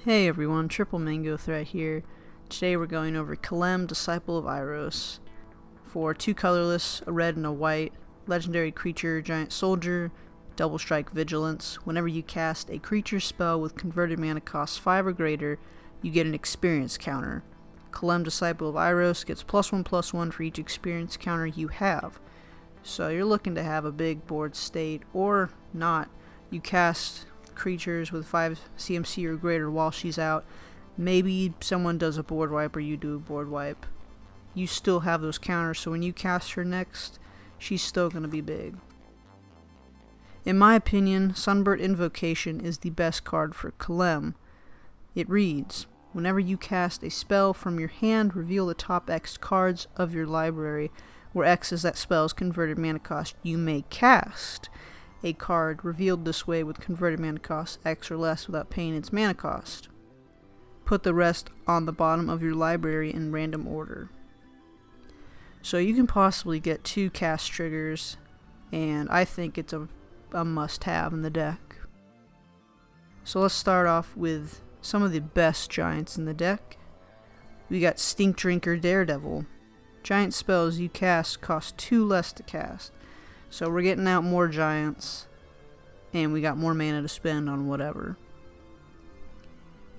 Hey everyone, triplemangothreat here. Today we're going over Kalemne, Disciple of Iroas. For 2 colorless, a red and a white, legendary creature, giant soldier, double strike vigilance. Whenever you cast a creature spell with converted mana cost 5 or greater, you get an experience counter. Kalemne, Disciple of Iroas gets +1/+1 for each experience counter you have. So you're looking to have a big board state, or not. You cast creatures with 5 CMC or greater while she's out. Maybe someone does a board wipe or you do a board wipe. You still have those counters, so when you cast her next, she's still going to be big. In my opinion, Sunburnt Invocation is the best card for Kalemne. It reads, whenever you cast a spell from your hand, reveal the top X cards of your library, where X is that spell's converted mana cost you may cast. A card revealed this way with converted mana cost X or less without paying its mana cost. Put the rest on the bottom of your library in random order. So you can possibly get 2 cast triggers, and I think it's a must-have in the deck. So let's start off with some of the best giants in the deck. We got Stink Drinker Daredevil. Giant spells you cast cost 2 less to cast. So we're getting out more giants, and we got more mana to spend on whatever.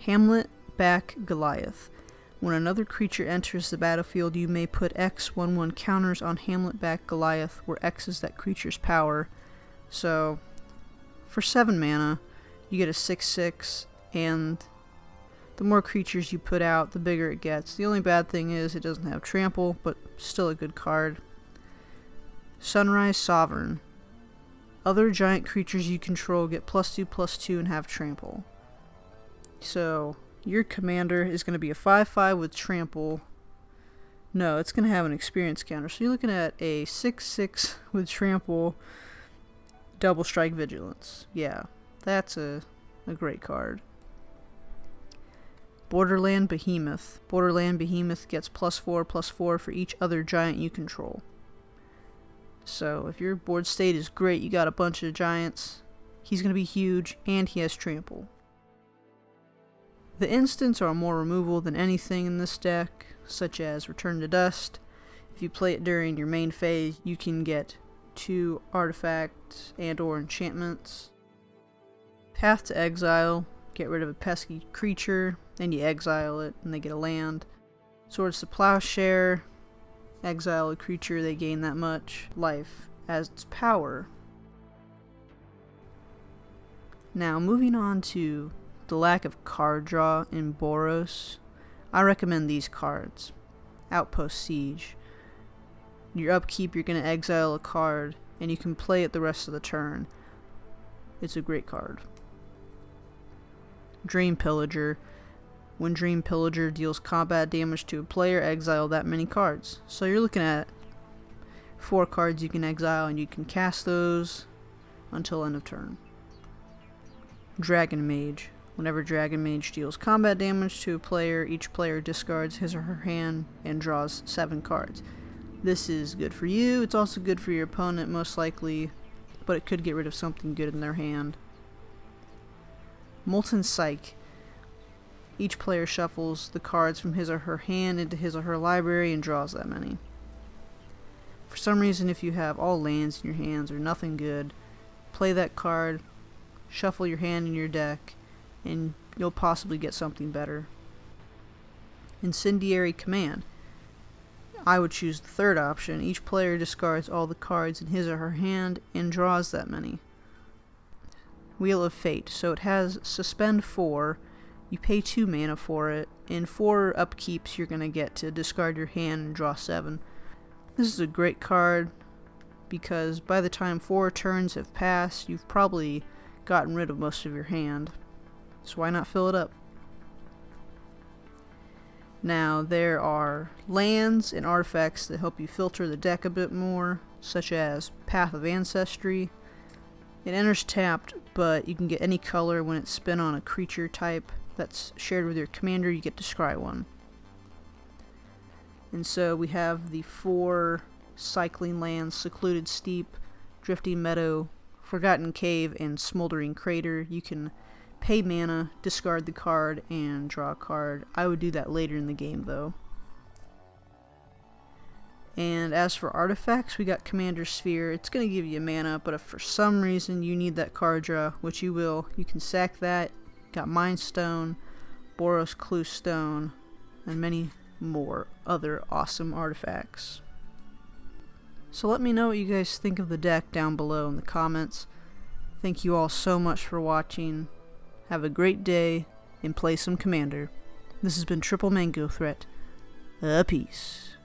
Hamlet Back Goliath. When another creature enters the battlefield, you may put X 1/1 counters on Hamlet Back Goliath, where X is that creature's power. So for 7 mana, you get a 6/6, and the more creatures you put out, the bigger it gets. The only bad thing is it doesn't have trample, but still a good card. Sunrise Sovereign. Other giant creatures you control get +2/+2 and have trample. So your commander is going to be a 5/5 with trample. No, it's going to have an experience counter. So you're looking at a 6/6 with trample, double strike vigilance. Yeah, that's a great card. Borderland Behemoth. Borderland Behemoth gets +4/+4 for each other giant you control. So if your board state is great, you got a bunch of giants, he's going to be huge, and he has trample. The instants are more removal than anything in this deck, such as Return to Dust. If you play it during your main phase, you can get 2 artifacts and or enchantments. Path to Exile. Get rid of a pesky creature, and you exile it, and they get a land. Swords to Plowshare. Exile a creature, they gain that much life as its power. Now, moving on to the lack of card draw in Boros, I recommend these cards. Outpost Siege. Your upkeep, you're going to exile a card, and you can play it the rest of the turn. It's a great card. Dream Pillager. When Dream Pillager deals combat damage to a player, exile that many cards. So you're looking at 4 cards you can exile, and you can cast those until end of turn. Dragon Mage. Whenever Dragon Mage deals combat damage to a player, each player discards his or her hand and draws 7 cards. This is good for you. It's also good for your opponent, most likely, but it could get rid of something good in their hand. Molten Psyche. Each player shuffles the cards from his or her hand into his or her library and draws that many. For some reason, if you have all lands in your hands or nothing good, play that card, shuffle your hand in your deck, and you'll possibly get something better. Incendiary Command. I would choose the 3rd option. Each player discards all the cards in his or her hand and draws that many. Wheel of Fate. So it has Suspend 4. You pay 2 mana for it. In 4 upkeeps, you're going to get to discard your hand and draw 7. This is a great card because by the time 4 turns have passed, you've probably gotten rid of most of your hand. So why not fill it up? Now, there are lands and artifacts that help you filter the deck a bit more, such as Path of Ancestry. It enters tapped, but you can get any color when it's spent on a creature type that's shared with your commander. You get to scry 1. And so we have the 4 cycling lands: Secluded Steep, Drifting Meadow, Forgotten Cave, and Smoldering Crater. You can pay mana, discard the card, and draw a card. I would do that later in the game though. And as for artifacts, we got Commander Sphere. It's going to give you mana, but if for some reason you need that card draw, which you will, you can sack that. Got Mind Stone, Boros Clue Stone, and many more other awesome artifacts. So let me know what you guys think of the deck down below in the comments. Thank you all so much for watching. Have a great day, and play some Commander. This has been Triple Mango Threat. Peace.